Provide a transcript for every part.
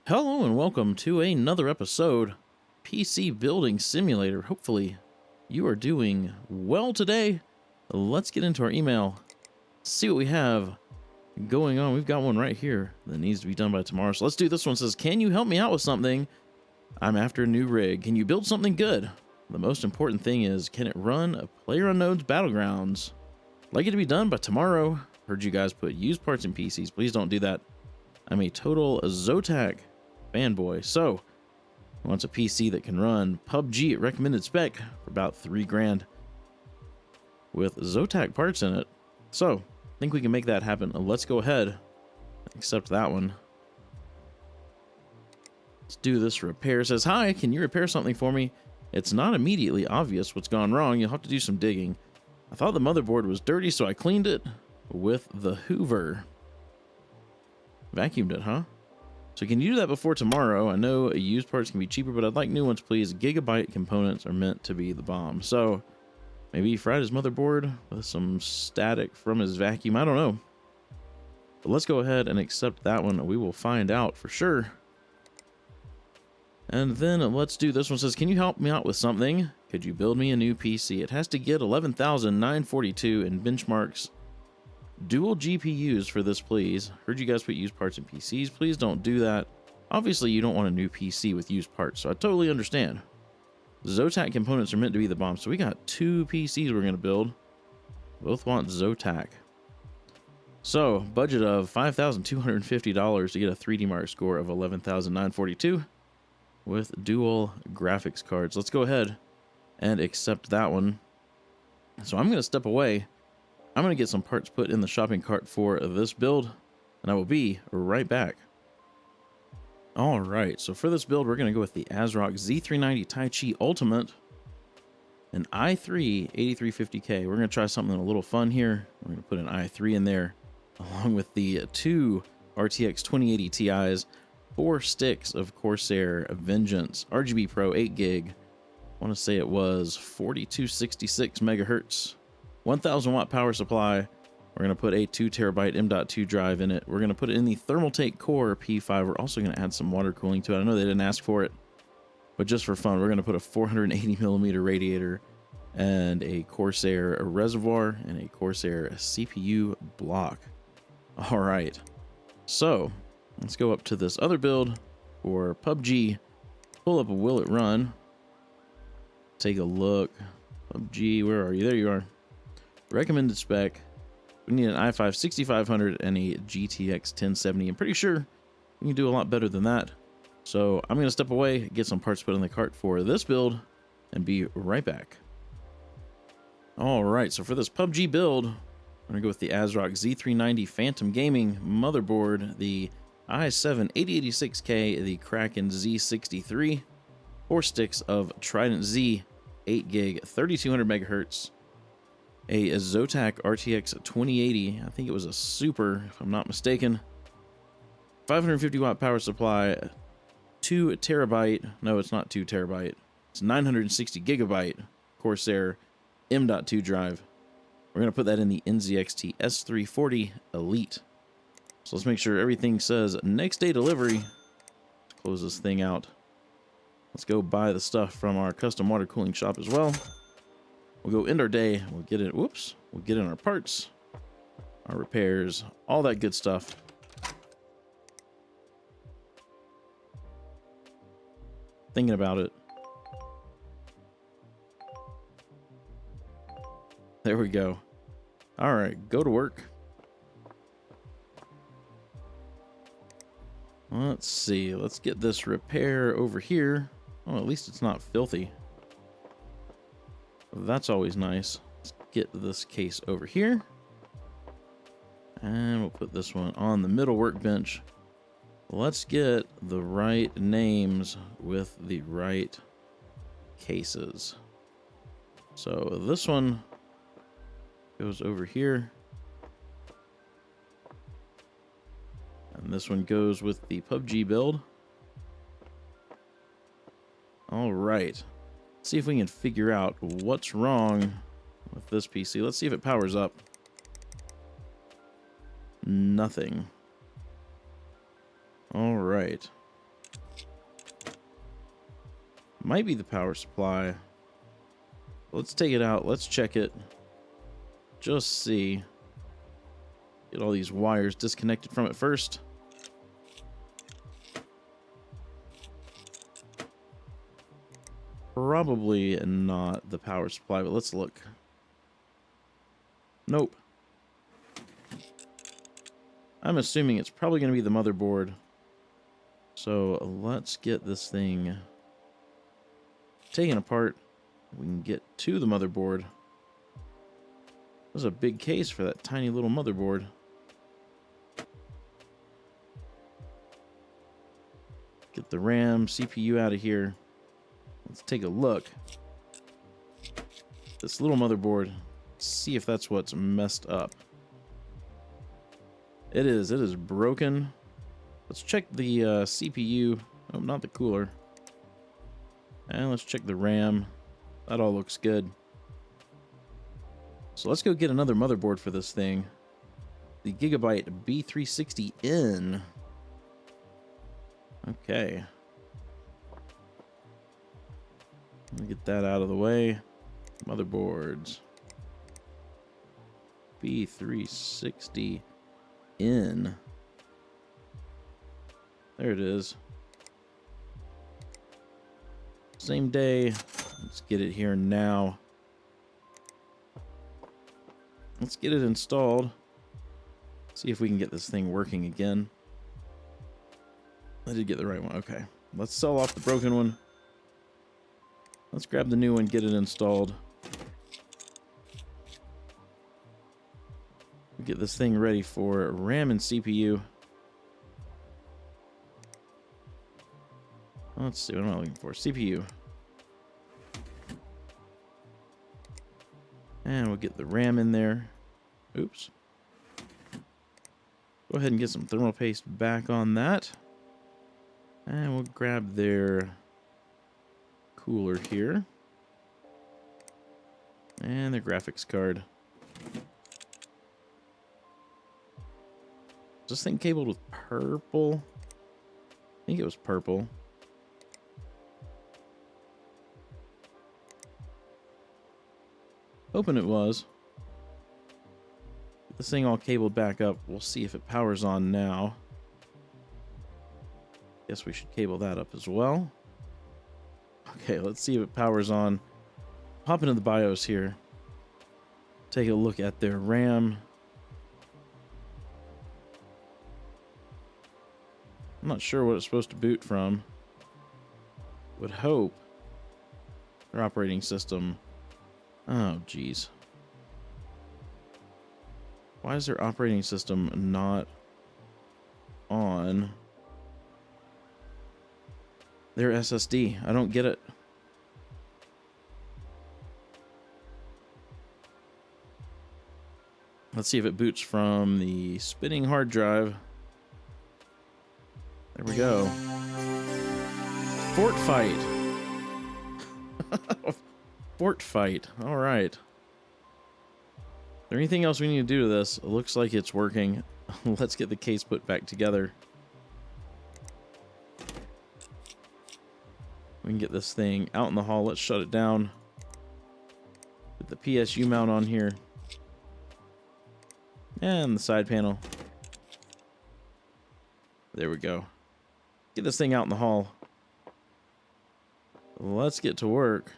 Hello and welcome to another episode PC Building Simulator. Hopefully you are doing well today. Let's get into our email, see what we have going on. We've got one right here that needs to be done by tomorrow. So let's do this one. It says, can you help me out with something? I'm after a new rig. Can you build something good? The most important thing is, can it run a PlayerUnknown's Battlegrounds? Like it to be done by tomorrow. Heard you guys put used parts in PCs. Please don't do that. I'm a total Zotac fanboy. So, wants a PC that can run PUBG at recommended spec for about $3 grand with Zotac parts in it. So, I think we can make that happen. Let's go ahead and accept that one. Let's do this repair. It says, hi, can you repair something for me? It's not immediately obvious what's gone wrong. You'll have to do some digging. I thought the motherboard was dirty, so I cleaned it with the Hoover. Vacuumed it, huh? So can you do that before tomorrow? I know used parts can be cheaper, but I'd like new ones, please. Gigabyte components are meant to be the bomb. So maybe he fried his motherboard with some static from his vacuum. I don't know. But let's go ahead and accept that one. We will find out for sure. And then let's do this one. It says, can you help me out with something? Could you build me a new PC? It has to get 11,942 in benchmarks. Dual GPUs for this, please. Heard you guys put used parts in PCs. Please don't do that. Obviously, you don't want a new PC with used parts, so I totally understand. Zotac components are meant to be the bomb, so we got two PCs we're going to build. Both want Zotac. So, budget of $5,250 to get a 3D Mark score of 11,942 with dual graphics cards. Let's go ahead and accept that one. So I'm going to step away. I'm going to get some parts put in the shopping cart for this build, and I will be right back. All right, so for this build, we're going to go with the ASRock Z390 Tai Chi Ultimate, an i3 8350K. We're going to try something a little fun here. We're going to put an i3 in there, along with the two RTX 2080 Ti's, 4 sticks of Corsair Vengeance, RGB Pro 8 gig. I want to say it was 4266 megahertz. 1000 watt power supply. We're going to put a 2 terabyte M.2 drive in it. We're going to put it in the Thermaltake Core P5. We're also going to add some water cooling to it. I know they didn't ask for it, but just for fun, we're going to put a 480 millimeter radiator and a Corsair reservoir and a Corsair CPU block. All right, so let's go up to this other build for PUBG. Pull up a Will It Run. Take a look. PUBG, where are you? There you are. Recommended spec. We need an i5 6500 and a GTX 1070. I'm pretty sure we can do a lot better than that. So I'm going to step away, get some parts put in the cart for this build, and be right back. All right, so for this PUBG build, I'm going to go with the ASRock Z390 Phantom Gaming motherboard, the i7 8086K, the Kraken Z63, 4 sticks of Trident Z, 8 gig, 3200 megahertz, a Zotac RTX 2080, I think it was a Super, if I'm not mistaken, 550 watt power supply, 2 terabyte, no, it's not 2 terabyte, it's 960 gigabyte Corsair M.2 drive. We're going to put that in the NZXT S340 Elite. So let's make sure everything says next day delivery. Let's close this thing out. Let's go buy the stuff from our custom water cooling shop as well. We'll go end our day. We'll get it. Whoops. We'll get in our parts, our repairs, all that good stuff. Thinking about it. There we go. All right, go to work. Let's see. Let's get this repair over here. Oh, at least it's not filthy. That's always nice. Let's get this case over here. And we'll put this one on the middle workbench. Let's get the right names with the right cases. So this one goes over here. And this one goes with the PUBG build. All right. See if we can figure out what's wrong with this PC. Let's see if it powers up. Nothing. All right. Might be the power supply. Let's take it out. Let's check it. Just see. Get all these wires disconnected from it first. Probably not the power supply, but let's look. Nope. I'm assuming it's probably going to be the motherboard. So let's get this thing taken apart. We can get to the motherboard. There's a big case for that tiny little motherboard. Get the RAM, CPU out of here. Let's take a look. This little motherboard. See if that's what's messed up. It is broken. Let's check the CPU. Oh, not the cooler. And let's check the RAM. That all looks good. So let's go get another motherboard for this thing. The Gigabyte B360N. Okay. Let me get that out of the way. Motherboards. B360N. There it is. Same day. Let's get it here now. Let's get it installed. See if we can get this thing working again. I did get the right one. Okay. Let's sell off the broken one. Let's grab the new one, get it installed. Get this thing ready for RAM and CPU. Let's see, what am I looking for? CPU. And we'll get the RAM in there. Oops. Go ahead and get some thermal paste back on that. And we'll grab their cooler here. And their graphics card. Is this thing cabled with purple? I think it was purple. Hoping it was. Get this thing all cabled back up. We'll see if it powers on now. Guess we should cable that up as well. Okay, let's see if it powers on. Hop into the BIOS here. Take a look at their RAM. I'm not sure what it's supposed to boot from. Would hope their operating system. Oh, geez. Why is their operating system not on their SSD? I don't get it. Let's see if it boots from the spinning hard drive. There we go. Fort fight. Fort fight. All right. Is there anything else we need to do to this? It looks like it's working. Let's get the case put back together. We can get this thing out in the hall. Let's shut it down. Put the PSU mount on here. And the side panel. There we go. Get this thing out in the hall. Let's get to work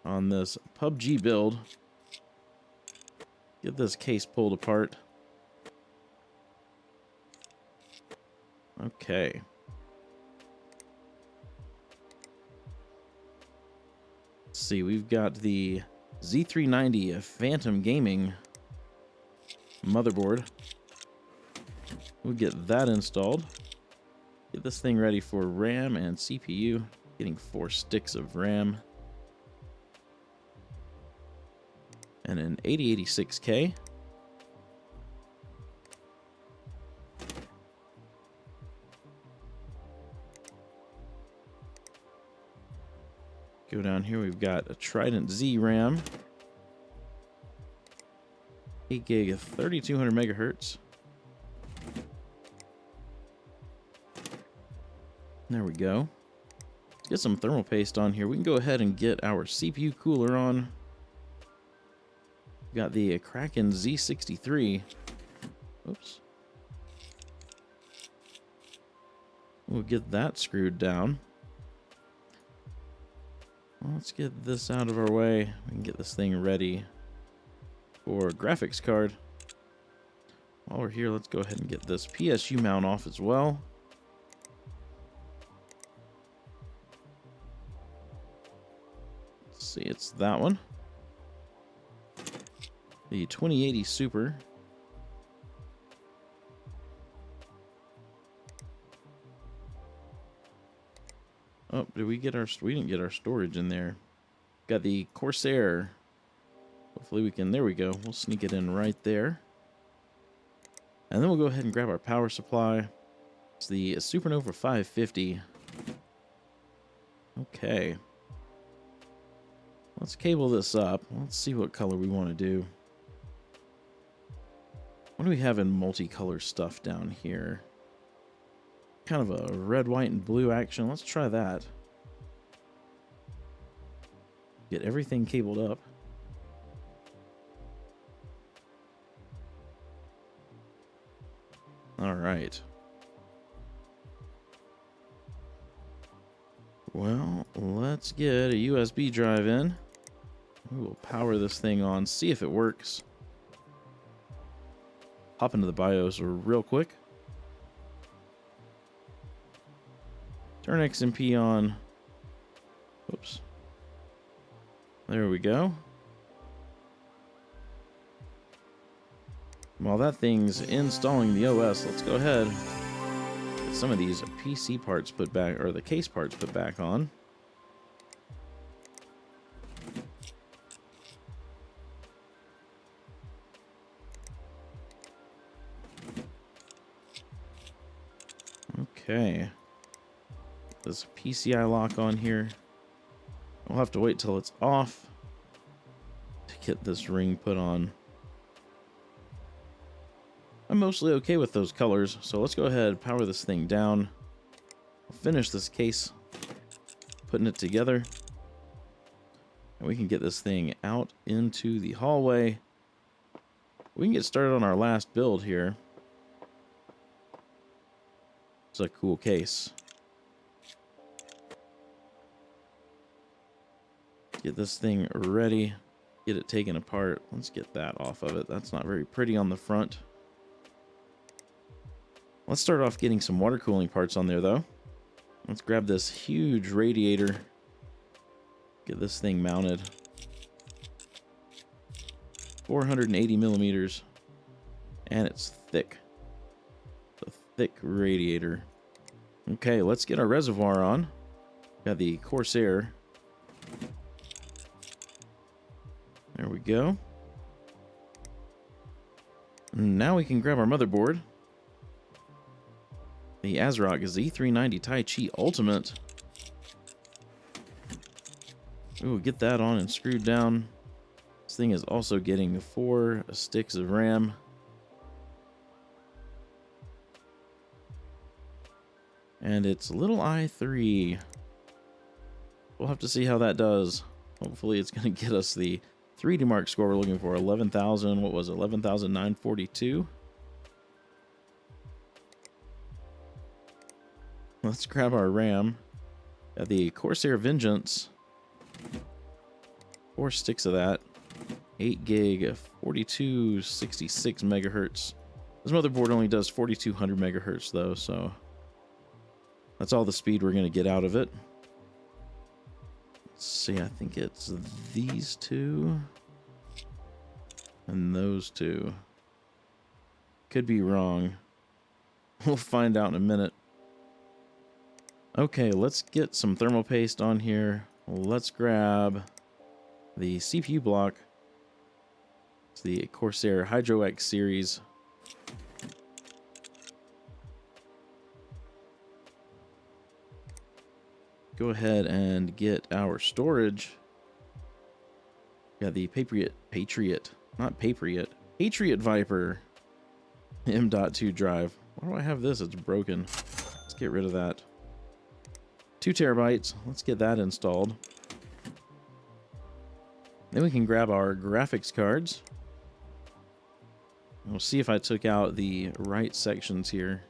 on this PUBG build. Get this case pulled apart. Okay. Let's see, we've got the Z390 Phantom Gaming motherboard. We'll get that installed. Get this thing ready for RAM and CPU. Getting 4 sticks of RAM. And an 8086K. Go down here, we've got a Trident Z RAM. 8 gig of 3200 megahertz. There we go. Get some thermal paste on here. We can go ahead and get our CPU cooler on. Got the Kraken Z63. Oops. We'll get that screwed down. Well, let's get this out of our way. We can get this thing ready for a graphics card. While we're here, let's go ahead and get this PSU mount off as well. Let's see, it's that one. The 2080 Super. Oh, did we get our... We didn't get our storage in there. Got the Corsair. Hopefully we can... There we go. We'll sneak it in right there. And then we'll go ahead and grab our power supply. It's the Supernova 550. Okay. Let's cable this up. Let's see what color we want to do. What do we have in multicolor stuff down here? Kind of a red, white, and blue action. Let's try that. Get everything cabled up. All right. Well, let's get a USB drive in. We will power this thing on, see if it works. Hop into the BIOS real quick. Turn XMP on. Oops. There we go. While that thing's installing the OS, let's go ahead. Get some of these PC parts put back, or the case parts put back on. Okay. This PCI lock on here. We'll have to wait till it's off to get this ring put on. I'm mostly okay with those colors, so let's go ahead and power this thing down. I'll finish this case, putting it together. And we can get this thing out into the hallway. We can get started on our last build here. It's a cool case. Get this thing ready. Get it taken apart. Let's get that off of it. That's not very pretty on the front. Let's start off getting some water cooling parts on there, though. Let's grab this huge radiator. Get this thing mounted. 480 millimeters. And it's thick. It's a thick radiator. Okay, let's get our reservoir on. Got the Corsair. There we go. Now we can grab our motherboard. The ASRock Z390 Tai Chi Ultimate. We'll get that on and screwed down. This thing is also getting 4 sticks of RAM. And it's little i3. We'll have to see how that does. Hopefully it's going to get us the 3D Mark score we're looking for. 11,000, what was it? 11,942. Let's grab our RAM. Got the Corsair Vengeance. 4 sticks of that. 8 gig, 4266 megahertz. This motherboard only does 4200 megahertz though, so that's all the speed we're going to get out of it. Let's see, I think it's these two and those two. Could be wrong. We'll find out in a minute. Okay, let's get some thermal paste on here. Let's grab the CPU block. It's the Corsair Hydro X series. Go ahead and get our storage. Got the Patriot Viper M.2 drive. Why do I have this? It's broken. Let's get rid of that. 2 terabytes. Let's get that installed. Then we can grab our graphics cards. We'll see if I took out the right sections here.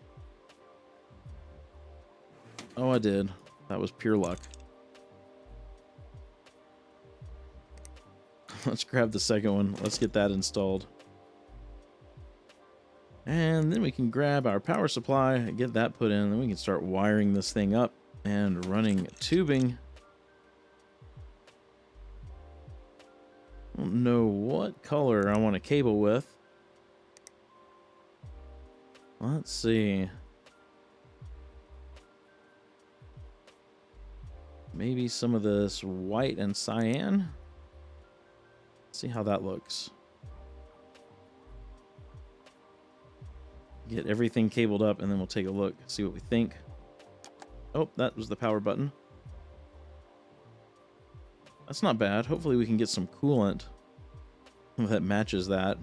Oh, I did. That was pure luck. Let's grab the second one. Let's get that installed. And then we can grab our power supply, get that put in, then we can start wiring this thing up and running tubing. I don't know what color I want to cable with. Let's see. Maybe some of this white and cyan. See how that looks. Get everything cabled up and then we'll take a look, see what we think. Oh, that was the power button. That's not bad. Hopefully we can get some coolant that matches that.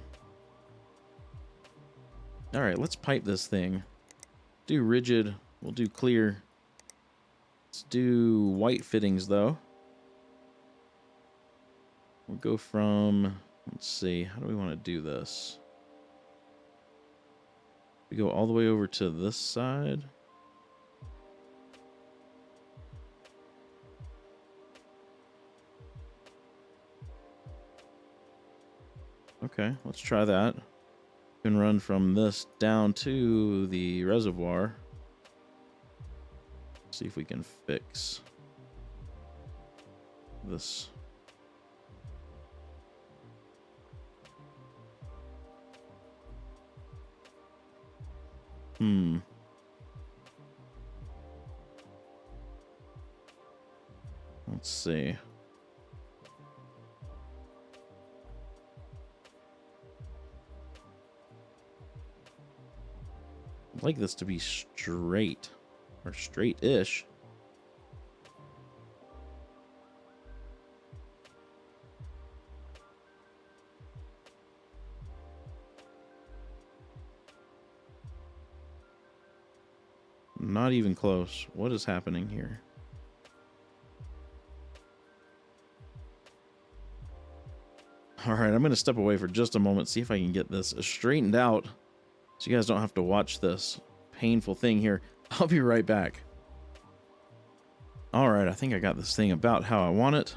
All right, let's pipe this thing. Do rigid, we'll do clear. Let's do white fittings though. We'll go from, let's see, how do we want to do this? We go all the way over to this side. Okay, let's try that. We can run from this down to the reservoir. See if we can fix this. Let's see. I'd like this to be straight, or straight-ish. Not even close. What is happening here? All right, I'm going to step away for just a moment, see if I can get this straightened out so you guys don't have to watch this painful thing here. I'll be right back. All right, I think I got this thing about how I want it.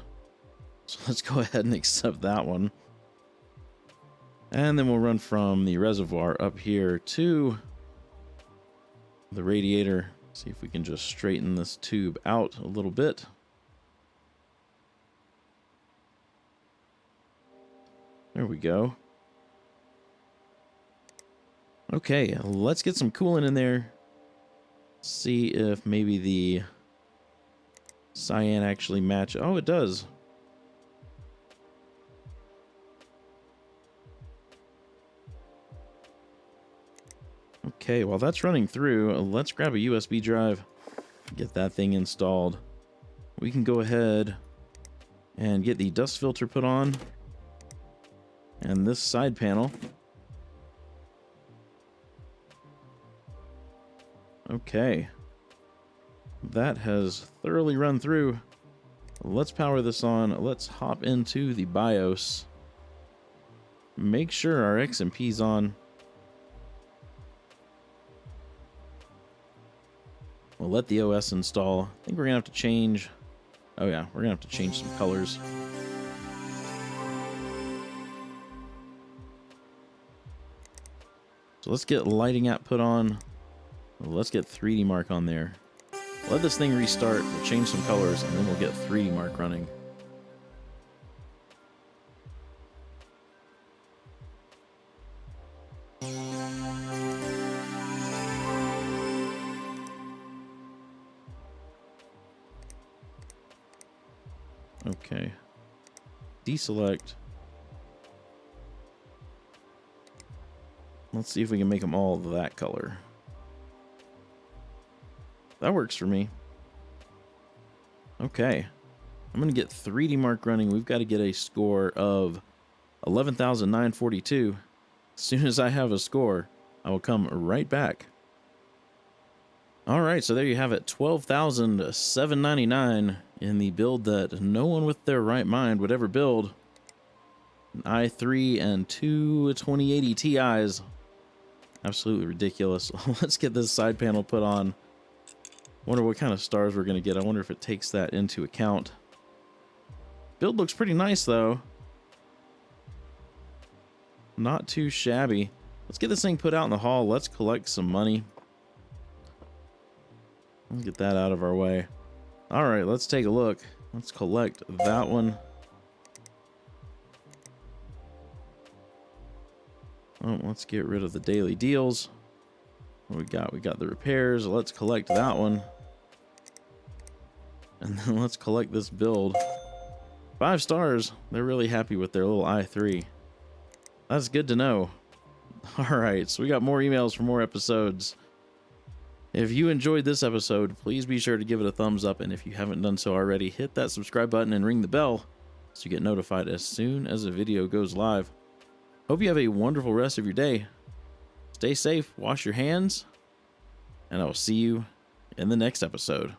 So let's go ahead and accept that one. And then we'll run from the reservoir up here to the radiator. See if we can just straighten this tube out a little bit. There we go. Okay, let's get some coolant in there. See if maybe the cyan actually match. Oh, it does. Okay, while that's running through, let's grab a USB drive, get that thing installed. We can go ahead and get the dust filter put on, and this side panel. Okay, that has thoroughly run through. Let's power this on. Let's hop into the BIOS. Make sure our XMP's on. We'll let the OS install. I think we're gonna have to change. Oh yeah, we're gonna have to change some colors. So let's get lighting app put on. Let's get 3D Mark on there. Let this thing restart. We'll change some colors and then we'll get 3D Mark running. Okay. Deselect. Let's see if we can make them all that color. That works for me. Okay. I'm going to get 3D Mark running. We've got to get a score of 11,942. As soon as I have a score, I will come right back. All right, so there you have it, 12,799 in the build that no one with their right mind would ever build. An i3 and two 2080 Ti's. Absolutely ridiculous. Let's get this side panel put on. Wonder what kind of stars we're going to get. I wonder if it takes that into account. Build looks pretty nice, though. Not too shabby. Let's get this thing put out in the hall. Let's collect some money. Let's get that out of our way. All right, let's take a look. Let's collect that one. Oh, let's get rid of the daily deals. What we got? We got the repairs. Let's collect that one. And then let's collect this build. 5 stars. They're really happy with their little i3. That's good to know. All right, so we got more emails for more episodes. If you enjoyed this episode, please be sure to give it a thumbs up. And if you haven't done so already, hit that subscribe button and ring the bell so you get notified as soon as a video goes live. Hope you have a wonderful rest of your day. Stay safe, wash your hands, and I will see you in the next episode.